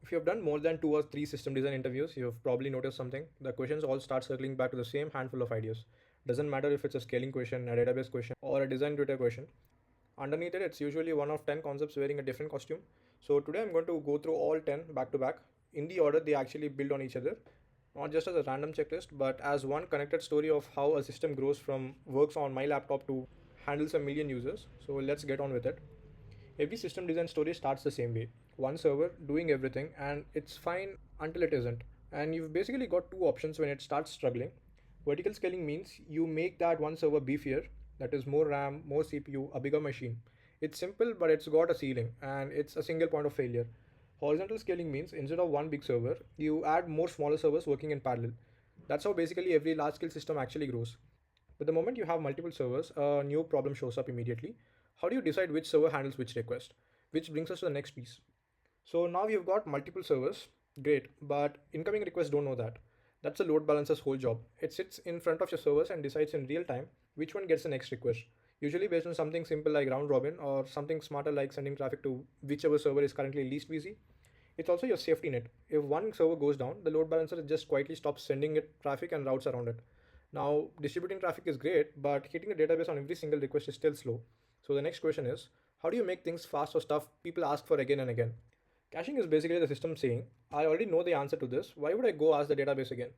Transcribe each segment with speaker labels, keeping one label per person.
Speaker 1: If you've done more than 2 or 3 system design interviews, you've probably noticed something. The questions all start circling back to the same handful of ideas. Doesn't matter if it's a scaling question, a database question, or a design Twitter question. Underneath it, it's usually one of 10 concepts wearing a different costume. So today I'm going to go through all 10 back to back in the order they actually build on each other. Not just as a random checklist, but as one connected story of how a system grows from works on my laptop to handles a million users. So let's get on with it. Every system design story starts the same way. One server doing everything, and it's fine until it isn't. And you've basically got two options when it starts struggling. Vertical scaling means you make that one server beefier, that is more RAM, more CPU, a bigger machine. It's simple, but it's got a ceiling, and it's a single point of failure. Horizontal scaling means instead of one big server, you add more smaller servers working in parallel. That's how basically every large scale system actually grows. But the moment you have multiple servers, a new problem shows up immediately. How do you decide which server handles which request? Which brings us to the next piece. So now you've got multiple servers, great, but incoming requests don't know that. That's a load balancer's whole job. It sits in front of your servers and decides in real time which one gets the next request. Usually based on something simple like round robin or something smarter like sending traffic to whichever server is currently least busy. It's also your safety net. If one server goes down, the load balancer just quietly stops sending it traffic and routes around it. Now, distributing traffic is great, but hitting the database on every single request is still slow. So the next question is, how do you make things fast for stuff people ask for again and again? Caching is basically the system saying, I already know the answer to this, why would I go ask the database again?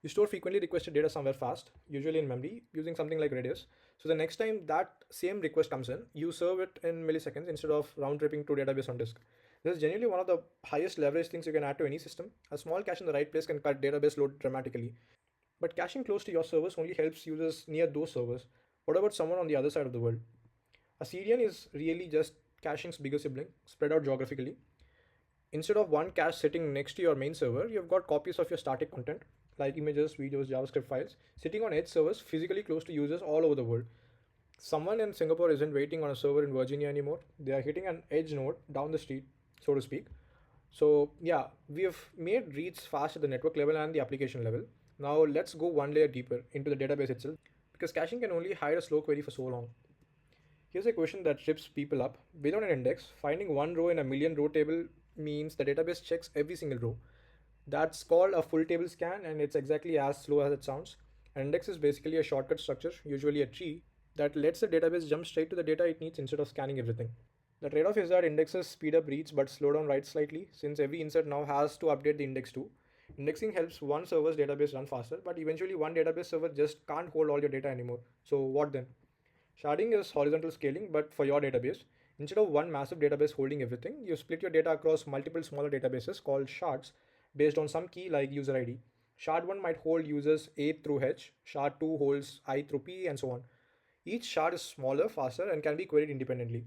Speaker 1: You store frequently requested data somewhere fast, usually in memory, using something like Redis. So the next time that same request comes in, you serve it in milliseconds instead of round tripping to database on disk. This is genuinely one of the highest leverage things you can add to any system. A small cache in the right place can cut database load dramatically. But caching close to your servers only helps users near those servers. What about someone on the other side of the world? A CDN is really just caching's bigger sibling, spread out geographically. Instead of one cache sitting next to your main server, you've got copies of your static content, like images, videos, JavaScript files, sitting on edge servers physically close to users all over the world. Someone in Singapore isn't waiting on a server in Virginia anymore. They are hitting an edge node down the street, so to speak. So yeah, we have made reads fast at the network level and the application level. Now let's go one layer deeper into the database itself, because caching can only hide a slow query for so long. Here's a question that trips people up. Without an index, finding one row in a million row table means the database checks every single row. That's called a full table scan, and it's exactly as slow as it sounds. An index is basically a shortcut structure, usually a tree, that lets the database jump straight to the data it needs instead of scanning everything. The trade-off is that indexes speed up reads but slow down writes slightly, since every insert now has to update the index too. Indexing helps one server's database run faster, but eventually one database server just can't hold all your data anymore. So what then? Sharding is horizontal scaling, but for your database. Instead of one massive database holding everything, you split your data across multiple smaller databases called shards based on some key like user ID. Shard 1 might hold users A through H, shard 2 holds I through P, and so on. Each shard is smaller, faster, and can be queried independently.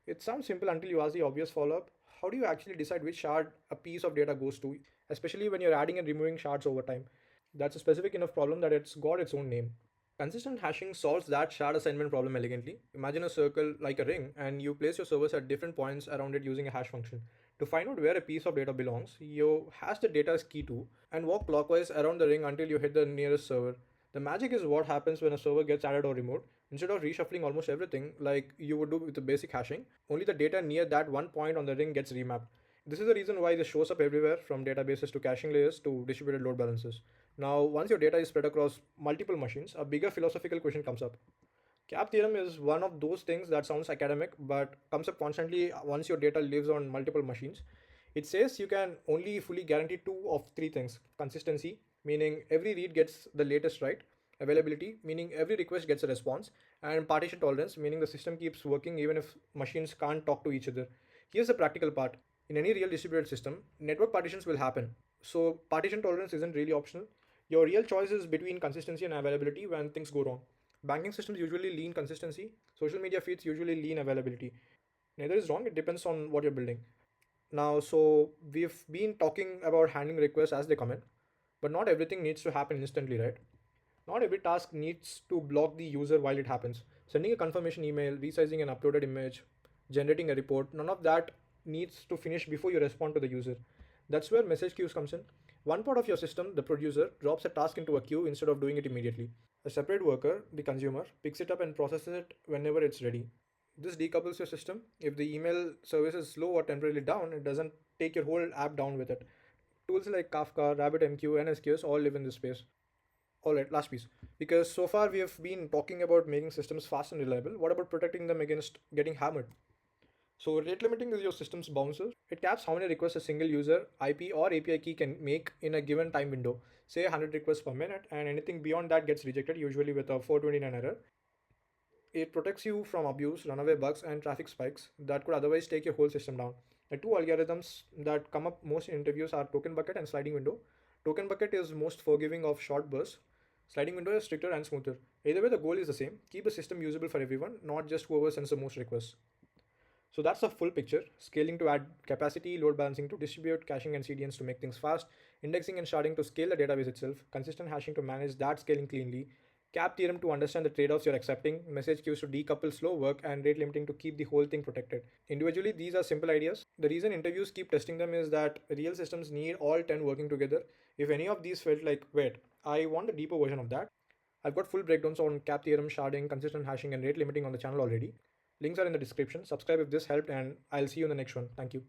Speaker 1: It sounds simple until you ask the obvious follow up. How do you actually decide which shard a piece of data goes to, especially when you're adding and removing shards over time? That's a specific enough problem that it's got its own name. Consistent hashing solves that shard assignment problem elegantly. Imagine a circle like a ring, and you place your servers at different points around it using a hash function. To find out where a piece of data belongs, you hash the data's key to and walk clockwise around the ring until you hit the nearest server. The magic is what happens when a server gets added or removed. Instead of reshuffling almost everything like you would do with the basic hashing, only the data near that one point on the ring gets remapped. This is the reason why this shows up everywhere, from databases to caching layers to distributed load balancers. Now, once your data is spread across multiple machines, a bigger philosophical question comes up. Cap theorem is one of those things that sounds academic but comes up constantly once your data lives on multiple machines. It says you can only fully guarantee two of three things: consistency, meaning every read gets the latest write, availability, meaning every request gets a response, and partition tolerance, meaning the system keeps working even if machines can't talk to each other. Here's the practical part. In any real distributed system, network partitions will happen. So, partition tolerance isn't really optional. Your real choice is between consistency and availability when things go wrong. Banking systems usually lean consistency, social media feeds usually lean availability. Neither is wrong, it depends on what you're building. Now, so we've been talking about handling requests as they come in, but not everything needs to happen instantly, right? Not every task needs to block the user while it happens. Sending a confirmation email, resizing an uploaded image, generating a report, none of that needs to finish before you respond to the user. That's where message queues comes in. One part of your system, the producer, drops a task into a queue instead of doing it immediately. A separate worker, the consumer, picks it up and processes it whenever it's ready. This decouples your system. If the email service is slow or temporarily down, it doesn't take your whole app down with it. Tools like Kafka, RabbitMQ, and SQS all live in this space. Alright, last piece. Because so far we have been talking about making systems fast and reliable. What about protecting them against getting hammered? So rate limiting is your system's bouncer. It caps how many requests a single user, IP or API key can make in a given time window. Say 100 requests per minute, and anything beyond that gets rejected, usually with a 429 error. It protects you from abuse, runaway bugs, and traffic spikes that could otherwise take your whole system down. The two algorithms that come up most in interviews are token bucket and sliding window. Token bucket is most forgiving of short bursts. Sliding window is stricter and smoother. Either way, the goal is the same: keep the system usable for everyone, not just whoever sends the most requests. So that's the full picture. Scaling to add capacity, load balancing to distribute, caching and CDNs to make things fast, indexing and sharding to scale the database itself, consistent hashing to manage that scaling cleanly, cap theorem to understand the trade-offs you're accepting, message queues to decouple slow work, and rate limiting to keep the whole thing protected. Individually, these are simple ideas. The reason interviews keep testing them is that real systems need all 10 working together. If any of these felt like, wait, I want a deeper version of that, I've got full breakdowns on cap theorem, sharding, consistent hashing, and rate limiting on the channel already. Links are in the description. Subscribe if this helped, and I'll see you in the next one. Thank you.